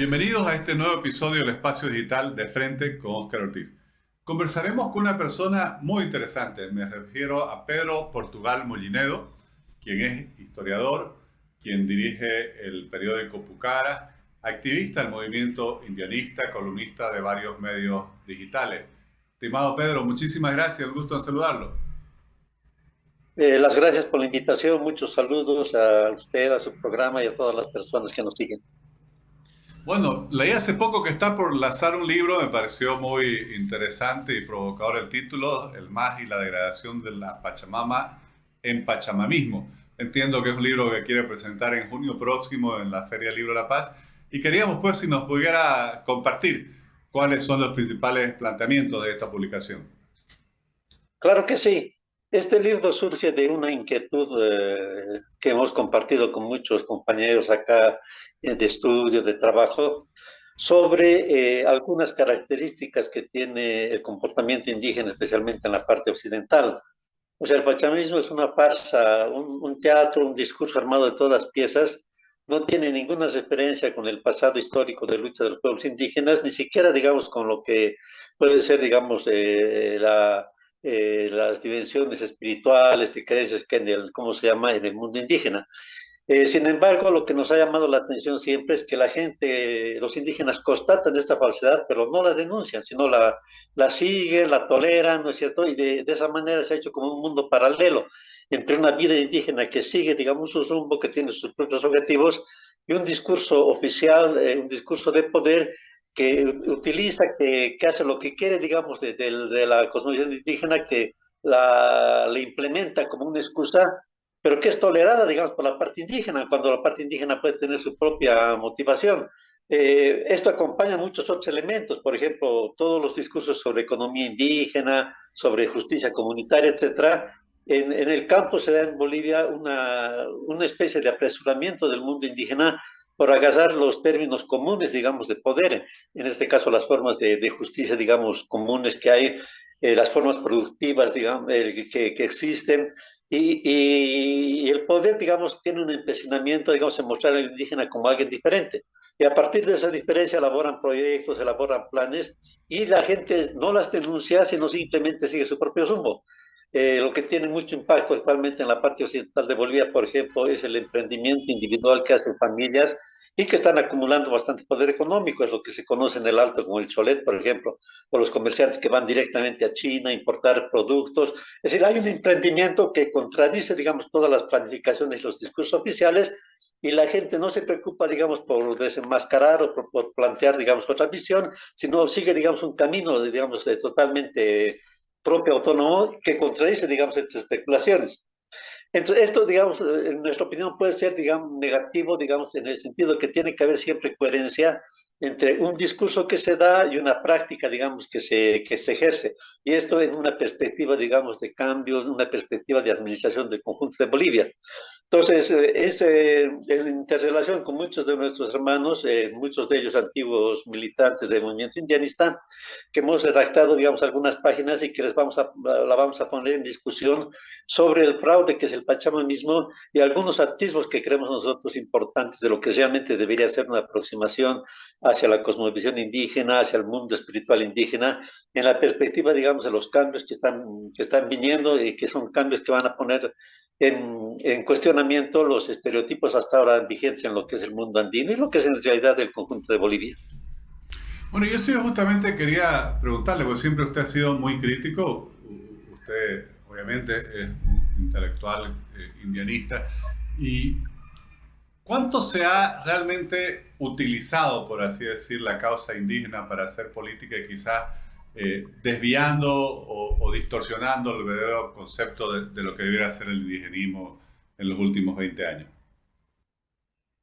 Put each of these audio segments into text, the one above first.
Bienvenidos a este nuevo episodio del Espacio Digital de Frente con Óscar Ortiz. Conversaremos con una persona muy interesante. Me refiero a Pedro Portugal Mollinedo, quien es historiador, quien dirige el periódico Pucara, activista del movimiento indianista, columnista de varios medios digitales. Estimado Pedro, muchísimas gracias, un gusto en saludarlo. Las gracias por la invitación, muchos saludos a usted, a su programa y a todas las personas que nos siguen. Bueno, leí hace poco que está por lanzar un libro, me pareció muy interesante y provocador el título, El MAS y la degradación de la Pachamama en Pachamamismo. Entiendo que es un libro que quiere presentar en junio próximo en la Feria del Libro de la Paz y queríamos pues si nos pudiera compartir cuáles son los principales planteamientos de esta publicación. Claro que sí. Este libro surge de una inquietud que hemos compartido con muchos compañeros acá de estudio, de trabajo, sobre algunas características que tiene el comportamiento indígena, especialmente en la parte occidental. O sea, el pachamismo es una farsa, un teatro, un discurso armado de todas piezas, no tiene ninguna referencia con el pasado histórico de lucha de los pueblos indígenas, ni siquiera, digamos, con lo que puede ser, digamos, las dimensiones espirituales, de creencias que en el, ¿cómo se llama?, en el mundo indígena. Sin embargo, lo que nos ha llamado la atención siempre es que la gente, los indígenas constatan esta falsedad, pero no la denuncian, sino la siguen, la toleran, ¿no es cierto? Y de esa manera se ha hecho como un mundo paralelo entre una vida indígena que sigue, digamos, su rumbo, que tiene sus propios objetivos, y un discurso oficial, un discurso de poder que utiliza, que hace lo que quiere, digamos, de la cosmovisión indígena, que le implementa como una excusa pero que es tolerada, digamos, por la parte indígena, cuando la parte indígena puede tener su propia motivación. Esto acompaña muchos otros elementos, por ejemplo, todos los discursos sobre economía indígena, sobre justicia comunitaria, etcétera. En el campo se da en Bolivia una especie de apresuramiento del mundo indígena por agarrar los términos comunes, digamos, de poder, en este caso las formas de justicia, digamos, comunes que hay, las formas productivas, digamos, que existen, y el poder, digamos, tiene un empecinamiento, digamos, en mostrar al indígena como alguien diferente. Y a partir de esa diferencia elaboran proyectos, elaboran planes, y la gente no las denuncia, sino simplemente sigue su propio rumbo. Lo que tiene mucho impacto actualmente en la parte occidental de Bolivia, por ejemplo, es el emprendimiento individual que hacen familias y que están acumulando bastante poder económico, es lo que se conoce en el Alto como el cholet, por ejemplo, o los comerciantes que van directamente a China a importar productos. Es decir, hay un emprendimiento que contradice, digamos, todas las planificaciones y los discursos oficiales, y la gente no se preocupa, digamos, por desenmascarar o por plantear, digamos, otra visión, sino sigue, digamos, un camino, digamos, de totalmente propio, autónomo, que contradice, digamos, estas especulaciones. Entonces, esto, digamos, en nuestra opinión puede ser, digamos, negativo, digamos, en el sentido que tiene que haber siempre coherencia entre un discurso que se da y una práctica, digamos, que se ejerce. Y esto en una perspectiva, digamos, de cambio, en una perspectiva de administración del conjunto de Bolivia. Entonces, es en interrelación con muchos de nuestros hermanos, muchos de ellos antiguos militantes del movimiento indianista, que hemos redactado, digamos, algunas páginas y que la vamos a poner en discusión sobre el fraude que es el pachamanismo y algunos atisbos que creemos nosotros importantes de lo que realmente debería ser una aproximación hacia la cosmovisión indígena, hacia el mundo espiritual indígena, en la perspectiva, digamos, de los cambios que están viniendo y que son cambios que van a poner en cuestionamiento los estereotipos hasta ahora vigentes en lo que es el mundo andino y lo que es en realidad el conjunto de Bolivia. Bueno, yo sí justamente quería preguntarle, porque siempre usted ha sido muy crítico, usted obviamente es un intelectual indianista, y ¿cuánto se ha realmente utilizado, por así decir, la causa indígena para hacer política y quizás desviando o distorsionando el verdadero concepto de lo que debería ser el indigenismo en los últimos 20 años?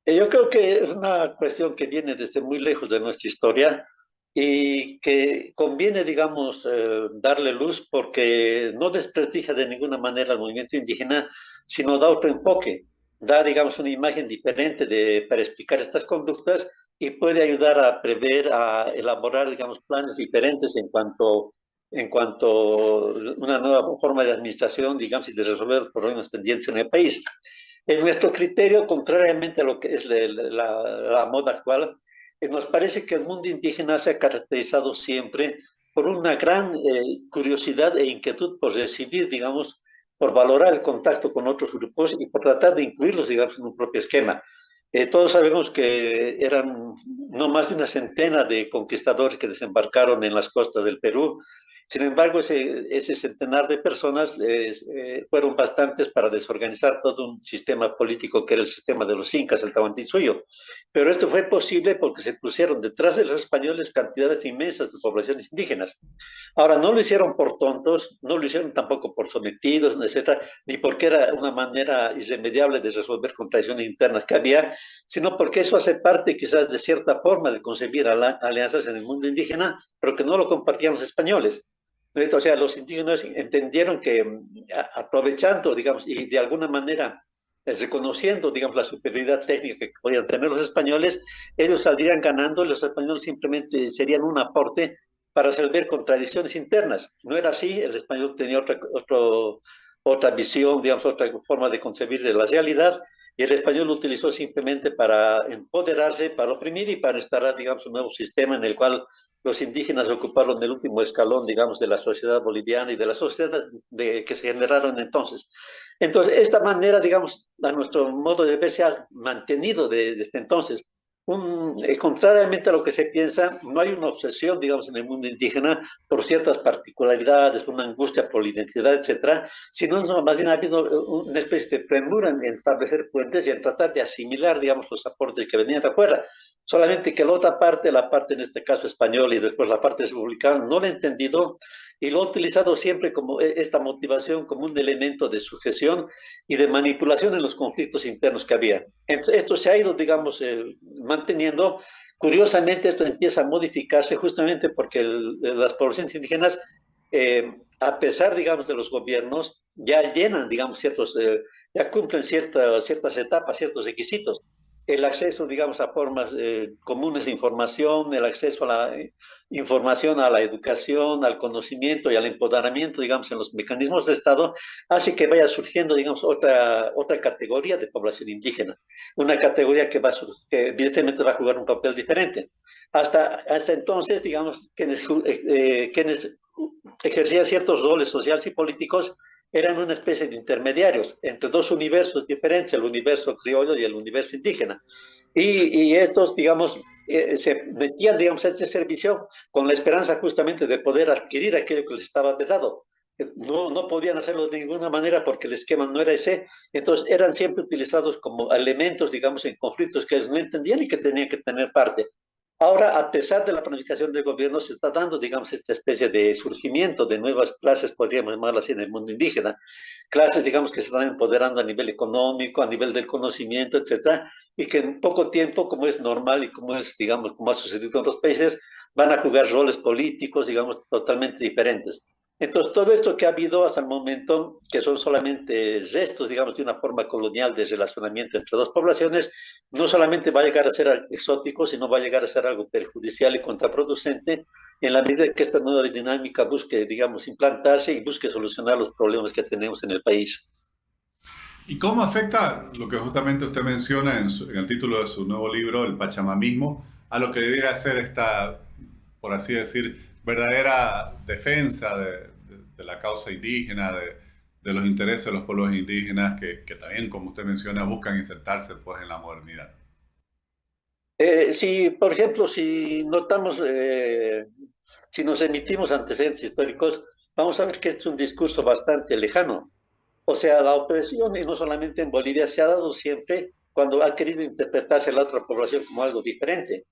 Yo creo que es una cuestión que viene desde muy lejos de nuestra historia y que conviene, digamos, darle luz porque no desprestigia de ninguna manera al movimiento indígena, sino da otro enfoque, da, digamos, una imagen diferente para explicar estas conductas y puede ayudar a prever, a elaborar, digamos, planes diferentes en cuanto a una nueva forma de administración, digamos, y de resolver los problemas pendientes en el país. En nuestro criterio, contrariamente a lo que es la moda actual, nos parece que el mundo indígena se ha caracterizado siempre por una gran curiosidad e inquietud por recibir, digamos, por valorar el contacto con otros grupos y por tratar de incluirlos, digamos, en un propio esquema. Todos sabemos que eran no más de una centena de conquistadores que desembarcaron en las costas del Perú. Sin embargo, ese centenar de personas fueron bastantes para desorganizar todo un sistema político que era el sistema de los incas, el Tahuantinsuyo. Pero esto fue posible porque se pusieron detrás de los españoles cantidades inmensas de poblaciones indígenas. Ahora, no lo hicieron por tontos, no lo hicieron tampoco por sometidos, etcétera, ni porque era una manera irremediable de resolver contradicciones internas que había, sino porque eso hace parte quizás de cierta forma de concebir alianzas en el mundo indígena, pero que no lo compartían los españoles. O sea, los indígenas entendieron que aprovechando, digamos, y de alguna manera reconociendo, digamos, la superioridad técnica que podían tener los españoles, ellos saldrían ganando y los españoles simplemente serían un aporte para resolver contradicciones internas. No era así, el español tenía otra visión, digamos, otra forma de concebir la realidad, y el español lo utilizó simplemente para empoderarse, para oprimir y para instalar, digamos, un nuevo sistema en el cual los indígenas ocuparon el último escalón, digamos, de la sociedad boliviana y de las sociedades que se generaron entonces. Entonces, esta manera, digamos, a nuestro modo de ver, se ha mantenido desde entonces. Contrariamente a lo que se piensa, no hay una obsesión, digamos, en el mundo indígena por ciertas particularidades, una angustia por la identidad, etcétera, sino más bien ha habido una especie de premura en establecer puentes y en tratar de asimilar, digamos, los aportes que venían de afuera. Solamente que la otra parte, la parte en este caso española y después la parte republicana, no lo ha entendido y lo ha utilizado siempre como esta motivación, como un elemento de sujeción y de manipulación en los conflictos internos que había. Esto se ha ido, digamos, manteniendo. Curiosamente, esto empieza a modificarse justamente porque las poblaciones indígenas, a pesar, digamos, de los gobiernos, ya llenan, digamos, ya cumplen ciertas etapas, ciertos requisitos. El acceso, digamos, a formas comunes de información, el acceso a la información, a la educación, al conocimiento y al empoderamiento, digamos, en los mecanismos de Estado, hace que vaya surgiendo, digamos, otra categoría de población indígena, una categoría que evidentemente va a jugar un papel diferente. Hasta entonces, digamos, quienes ejercían ciertos roles sociales y políticos eran una especie de intermediarios entre dos universos diferentes, el universo criollo y el universo indígena. Y estos, digamos, se metían, digamos, a este servicio con la esperanza justamente de poder adquirir aquello que les estaba vedado. No podían hacerlo de ninguna manera porque el esquema no era ese, entonces eran siempre utilizados como elementos, digamos, en conflictos que ellos no entendían y que tenían que tener parte. Ahora, a pesar de la planificación del gobierno, se está dando, digamos, esta especie de surgimiento de nuevas clases, podríamos llamarlas así, en el mundo indígena. Clases, digamos, que se están empoderando a nivel económico, a nivel del conocimiento, etcétera, y que en poco tiempo, como es normal y como es, digamos, como ha sucedido en otros países, van a jugar roles políticos, digamos, totalmente diferentes. Entonces, todo esto que ha habido hasta el momento, que son solamente restos, digamos, de una forma colonial de relacionamiento entre dos poblaciones, no solamente va a llegar a ser exótico, sino va a llegar a ser algo perjudicial y contraproducente en la medida que esta nueva dinámica busque, digamos, implantarse y busque solucionar los problemas que tenemos en el país. ¿Y cómo afecta lo que justamente usted menciona en el título de su nuevo libro, El Pachamamismo, a lo que debiera ser esta, por así decir, verdadera defensa de la causa indígena, de los intereses de los pueblos indígenas que también, como usted menciona, buscan insertarse pues, en la modernidad? Si, por ejemplo, si notamos, si nos emitimos antecedentes históricos, vamos a ver que este es un discurso bastante lejano. O sea, la opresión, y no solamente en Bolivia, se ha dado siempre cuando ha querido interpretarse la otra población como algo diferente.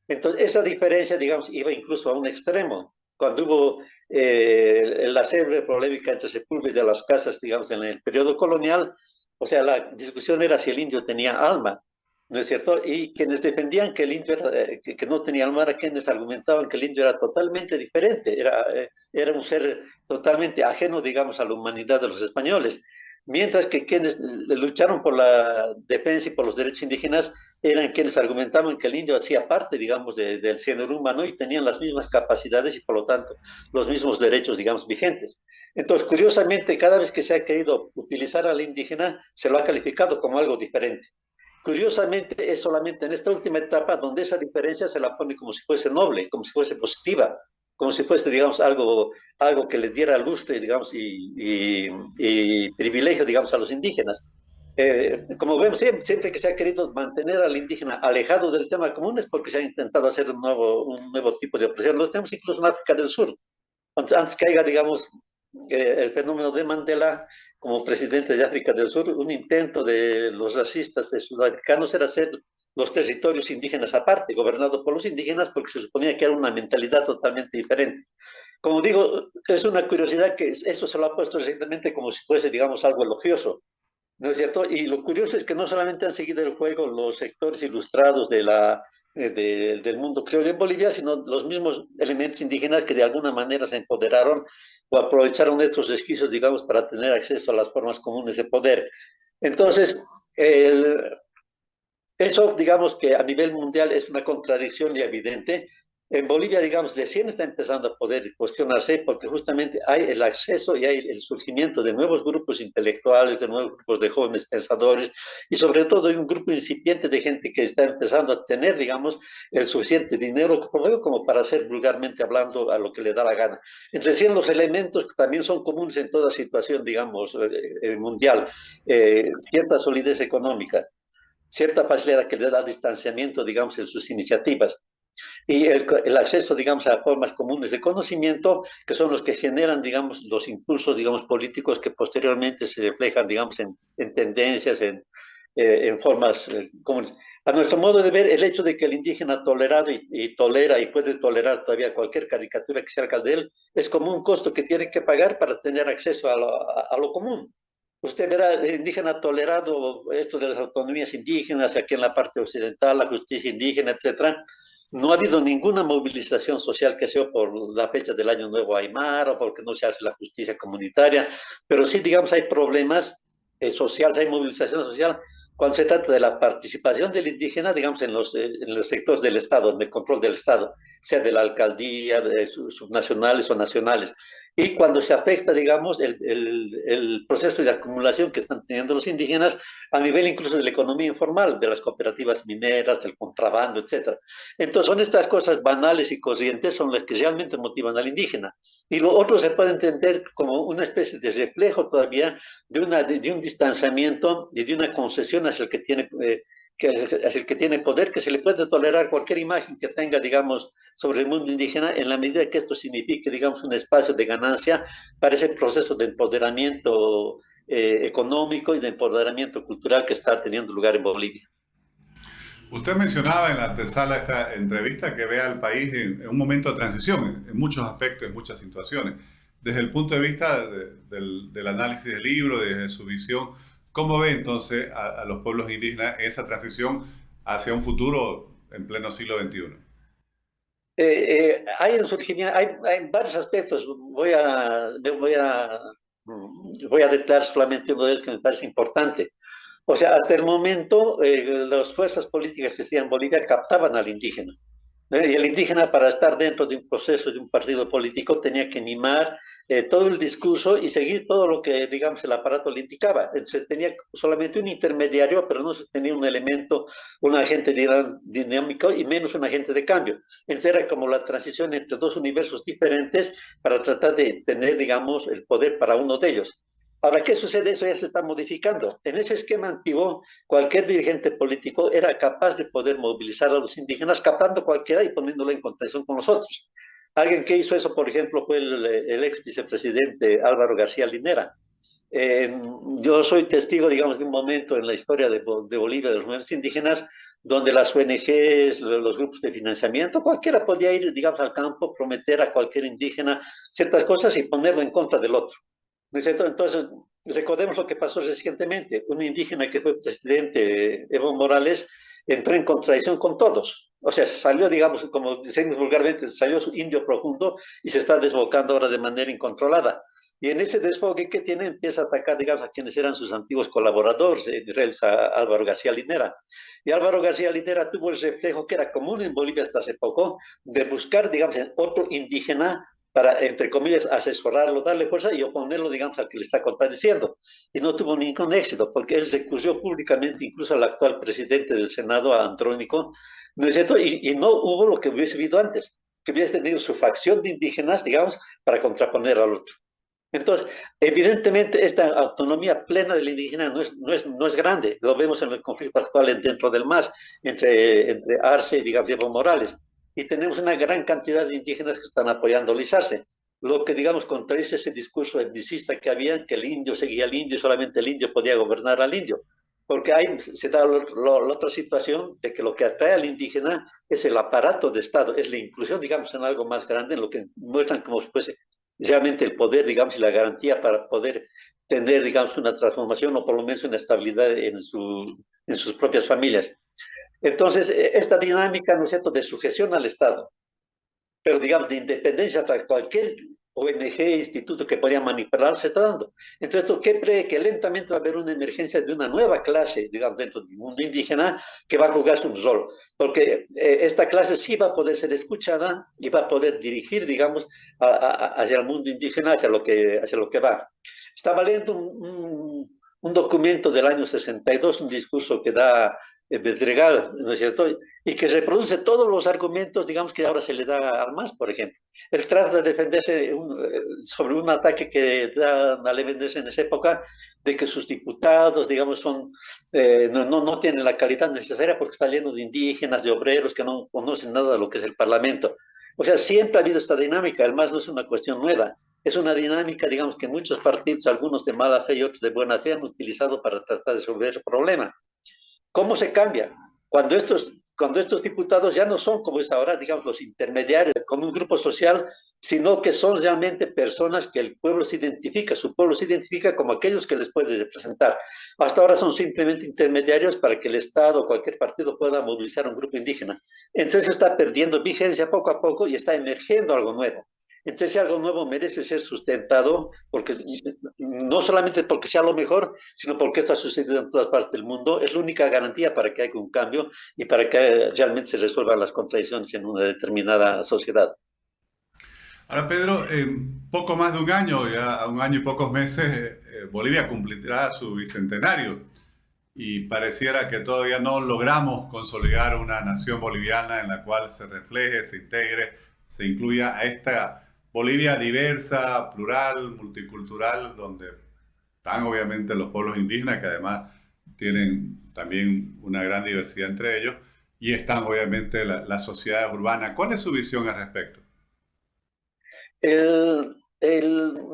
Entonces, esa diferencia, digamos, iba incluso a un extremo. Cuando hubo la célebre polémica entre Sepúlveda y de las Casas, digamos, en el periodo colonial, o sea, la discusión era si el indio tenía alma, ¿no es cierto? Y quienes defendían que el indio que no tenía alma, eran quienes argumentaban que el indio era totalmente diferente, era un ser totalmente ajeno, digamos, a la humanidad de los españoles. Mientras que quienes lucharon por la defensa y por los derechos indígenas eran quienes argumentaban que el indio hacía parte, digamos, del género humano y tenían las mismas capacidades y, por lo tanto, los mismos derechos, digamos, vigentes. Entonces, curiosamente, cada vez que se ha querido utilizar al indígena, se lo ha calificado como algo diferente. curiosamente es solamente en esta última etapa donde esa diferencia se la pone como si fuese noble, como si fuese positiva, como si fuese, digamos, algo que les diera lustre, digamos, y privilegio, digamos, a los indígenas. Como vemos, siempre que se ha querido mantener al indígena alejado del tema común es porque se ha intentado hacer un nuevo tipo de opresión. Lo tenemos incluso en África del Sur. Antes que haya, digamos, el fenómeno de Mandela como presidente de África del Sur, un intento de los racistas de sudafricanos era hacer los territorios indígenas aparte, gobernados por los indígenas, porque se suponía que era una mentalidad totalmente diferente. Como digo, es una curiosidad que eso se lo ha puesto recientemente como si fuese, digamos, algo elogioso, ¿no es cierto? Y lo curioso es que no solamente han seguido el juego los sectores ilustrados del mundo criollo en Bolivia, sino los mismos elementos indígenas que de alguna manera se empoderaron o aprovecharon estos resquicios, digamos, para tener acceso a las formas comunes de poder. Entonces, el, eso, digamos que a nivel mundial es una contradicción y evidente. En Bolivia, digamos, recién está empezando a poder cuestionarse porque justamente hay el acceso y hay el surgimiento de nuevos grupos intelectuales, de nuevos grupos de jóvenes pensadores y sobre todo hay un grupo incipiente de gente que está empezando a tener, digamos, el suficiente dinero como para hacer vulgarmente hablando a lo que le da la gana. Entre sí, los elementos que también son comunes en toda situación, digamos, mundial, cierta solidez económica, cierta facilidad que le da distanciamiento, digamos, en sus iniciativas y el acceso, digamos, a formas comunes de conocimiento, que son los que generan, digamos, los impulsos, digamos, políticos que posteriormente se reflejan, digamos, en tendencias, en formas comunes. A nuestro modo de ver, el hecho de que el indígena tolerado y tolera y puede tolerar todavía cualquier caricatura que salga de él, es como un costo que tiene que pagar para tener acceso a lo común. Usted verá, el indígena tolerado, esto de las autonomías indígenas, aquí en la parte occidental, la justicia indígena, etcétera, no ha habido ninguna movilización social que sea por la fecha del Año Nuevo Aymar o porque no se hace la justicia comunitaria, pero sí, digamos, hay problemas sociales, hay movilización social cuando se trata de la participación del indígena, digamos, en los sectores del Estado, en el control del Estado, sea de la alcaldía, de subnacionales o nacionales. Y cuando se afecta, digamos, el proceso de acumulación que están teniendo los indígenas a nivel incluso de la economía informal, de las cooperativas mineras, del contrabando, etcétera. Entonces, son estas cosas banales y corrientes son las que realmente motivan al indígena. Y lo otro se puede entender como una especie de reflejo todavía de un distanciamiento y de una concesión hacia el que tiene, hacia el que tiene poder, que se le puede tolerar cualquier imagen que tenga, digamos, sobre el mundo indígena, en la medida que esto signifique, digamos, un espacio de ganancia para ese proceso de empoderamiento económico y de empoderamiento cultural que está teniendo lugar en Bolivia. Usted mencionaba en la antesala de esta entrevista que ve al país en un momento de transición, en muchos aspectos, en muchas situaciones. Desde el punto de vista del análisis del libro, desde su visión, ¿cómo ve entonces a los pueblos indígenas en esa transición hacia un futuro en pleno siglo XXI? Hay un surgimiento, hay varios aspectos. Voy a detallar solamente uno de ellos que me parece importante. O sea, hasta el momento, las fuerzas políticas que existían en Bolivia captaban al indígena. Y el indígena, para estar dentro de un proceso de un partido político, tenía que mimar todo el discurso y seguir todo lo que, digamos, el aparato le indicaba. Se tenía solamente un intermediario, pero no se tenía un elemento, un agente dinámico y menos un agente de cambio. Entonces era como la transición entre dos universos diferentes para tratar de tener, digamos, el poder para uno de ellos. Ahora, ¿qué sucede? Eso ya se está modificando. En ese esquema antiguo, cualquier dirigente político era capaz de poder movilizar a los indígenas, captando cualquiera y poniéndolo en contención con los otros. Alguien que hizo eso, por ejemplo, fue el ex vicepresidente Álvaro García Linera. Yo soy testigo, digamos, de un momento en la historia de Bolivia, de los movimientos indígenas, donde las ONGs, los grupos de financiamiento, cualquiera podía ir, digamos, al campo, prometer a cualquier indígena ciertas cosas y ponerlo en contra del otro. Entonces, recordemos lo que pasó recientemente. Un indígena que fue presidente, Evo Morales, entró en contradicción con todos. O sea, se salió, digamos, como decimos vulgarmente, salió su indio profundo y se está desbocando ahora de manera incontrolada. Y en ese desfogue que tiene, empieza a atacar, digamos, a quienes eran sus antiguos colaboradores, a Álvaro García Linera. Y Álvaro García Linera tuvo el reflejo que era común en Bolivia hasta hace poco, de buscar, digamos, en otro indígena para, entre comillas, asesorarlo, darle fuerza y oponerlo, digamos, al que le está contradiciendo. Y no tuvo ningún éxito, porque él se acusó públicamente incluso al actual presidente del Senado, a Andrónico, ¿no es cierto? Y no hubo lo que hubiese habido antes, que hubiese tenido su facción de indígenas, digamos, para contraponer al otro. Entonces, evidentemente, esta autonomía plena del indígena no es grande. Lo vemos en el conflicto actual dentro del MAS, entre Arce y, digamos, Evo Morales. Y tenemos una gran cantidad de indígenas que están apoyando a Lizarce. Lo que, digamos, contradice ese discurso etnicista que había, que el indio seguía al indio, solamente el indio podía gobernar al indio. Porque ahí se da la otra situación de que lo que atrae al indígena es el aparato de Estado, es la inclusión, digamos, en algo más grande, en lo que muestran como si fuese realmente el poder, digamos, y la garantía para poder tener, digamos, una transformación o por lo menos una estabilidad en sus propias familias. Entonces, esta dinámica, ¿no es cierto?, de sujeción al Estado, pero digamos, de independencia para cualquier ONG, instituto que podría manipular, se está dando. Entonces, ¿esto qué cree? Que lentamente va a haber una emergencia de una nueva clase, digamos, dentro del mundo indígena, que va a jugar un rol, porque esta clase sí va a poder ser escuchada y va a poder dirigir, digamos, hacia el mundo indígena, hacia lo que va. Estaba leyendo un documento del año 62, un discurso que da Bedregal, ¿no es cierto? Y que reproduce todos los argumentos, digamos, que ahora se le da al MAS, por ejemplo. Él trata de defenderse sobre un ataque que da a defenderse en esa época, de que sus diputados, digamos, no tienen la calidad necesaria porque está lleno de indígenas, de obreros que no conocen nada de lo que es el Parlamento. O sea, siempre ha habido esta dinámica, el MAS no es una cuestión nueva. Es una dinámica, digamos, que muchos partidos, algunos de mala fe y otros de buena fe, han utilizado para tratar de resolver el problema. ¿Cómo se cambia? Cuando estos diputados ya no son como es ahora, digamos, los intermediarios, como un grupo social, sino que son realmente personas que el pueblo se identifica, su pueblo se identifica como aquellos que les puede representar. Hasta ahora son simplemente intermediarios para que el Estado o cualquier partido pueda movilizar a un grupo indígena. Entonces está perdiendo vigencia poco a poco y está emergiendo algo nuevo. Entonces, algo nuevo merece ser sustentado, porque no solamente porque sea lo mejor, sino porque esto ha sucedido en todas partes del mundo. Es la única garantía para que haya un cambio y para que realmente se resuelvan las contradicciones en una determinada sociedad. Ahora, Pedro, en poco más de un año, ya un año y pocos meses, Bolivia cumplirá su bicentenario y pareciera que todavía no logramos consolidar una nación boliviana en la cual se refleje, se integre, se incluya a esta Bolivia diversa, plural, multicultural, donde están obviamente los pueblos indígenas, que además tienen también una gran diversidad entre ellos, y están obviamente las sociedades urbanas. ¿Cuál es su visión al respecto?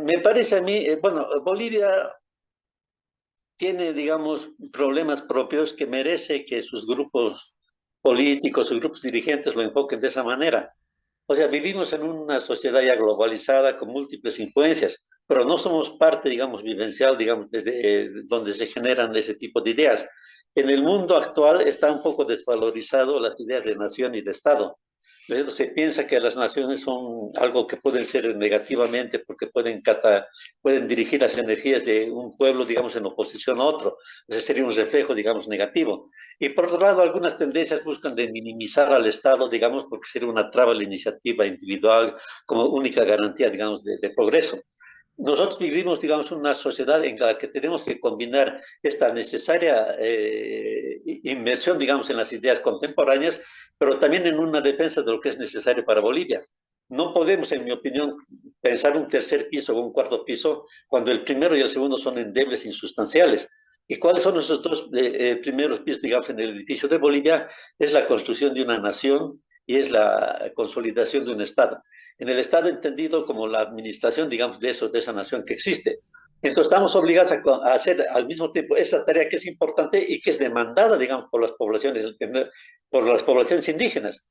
Me parece a mí, bueno, Bolivia tiene, digamos, problemas propios que merece que sus grupos políticos, sus grupos dirigentes lo enfoquen de esa manera. O sea, vivimos en una sociedad ya globalizada con múltiples influencias, pero no somos parte, digamos, vivencial, digamos, donde se generan ese tipo de ideas. En el mundo actual está un poco desvalorizado las ideas de nación y de Estado. Se piensa que las naciones son algo que pueden ser negativamente porque pueden dirigir las energías de un pueblo, digamos, en oposición a otro. Ese sería un reflejo, digamos, negativo. Y por otro lado, algunas tendencias buscan de minimizar al Estado, digamos, porque sería una traba a la iniciativa individual como única garantía, digamos, de progreso. Nosotros vivimos, digamos, una sociedad en la que tenemos que combinar esta necesaria inmersión, digamos, en las ideas contemporáneas, pero también en una defensa de lo que es necesario para Bolivia. No podemos, en mi opinión, pensar un tercer piso o un cuarto piso cuando el primero y el segundo son endebles e insustanciales. ¿Y cuáles son esos dos primeros pisos, digamos, en el edificio de Bolivia? Es la construcción de una nación y es la consolidación de un Estado. En el Estado entendido como la administración, digamos, de esa nación que existe. Entonces estamos obligados a hacer al mismo tiempo esa tarea que es importante y que es demandada, digamos, por las poblaciones indígenas.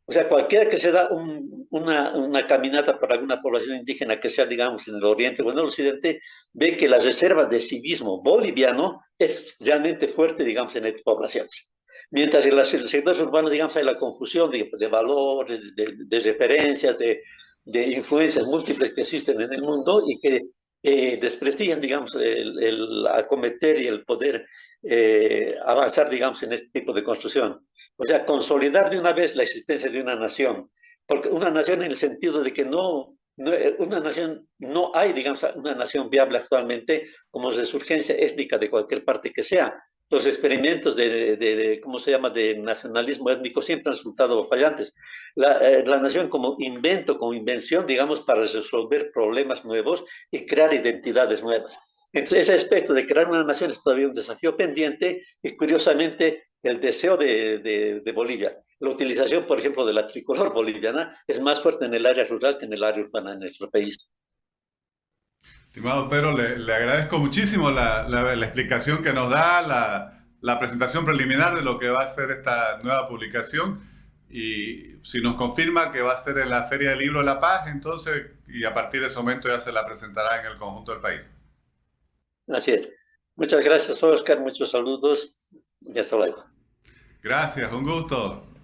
O sea, cualquiera que se da una caminata por alguna población indígena que sea, digamos, en el oriente o en el occidente, ve que la reserva de civismo boliviano es realmente fuerte, digamos, en estas poblaciones. Mientras en los sectores urbanos, digamos, hay la confusión de valores, de referencias, de influencias múltiples que existen en el mundo y que desprestigian, digamos, el acometer y el poder avanzar, digamos, en este tipo de construcción. O sea, consolidar de una vez la existencia de una nación, porque una nación en el sentido de que no una nación, no hay, digamos, una nación viable actualmente como resurgencia étnica de cualquier parte que sea. Los experimentos ¿cómo se llama?, de nacionalismo étnico siempre han resultado fallantes. La nación como invento, como invención, digamos, para resolver problemas nuevos y crear identidades nuevas. Entonces, ese aspecto de crear una nación es todavía un desafío pendiente y, curiosamente, el deseo de Bolivia, la utilización, por ejemplo, de la tricolor boliviana es más fuerte en el área rural que en el área urbana en nuestro país. Estimado Pedro, le agradezco muchísimo la explicación que nos da, la presentación preliminar de lo que va a ser esta nueva publicación. Y si nos confirma que va a ser en la Feria del Libro de La Paz, entonces, y a partir de ese momento ya se la presentará en el conjunto del país. Así es. Muchas gracias, Oscar. Muchos saludos y hasta luego. Gracias, un gusto.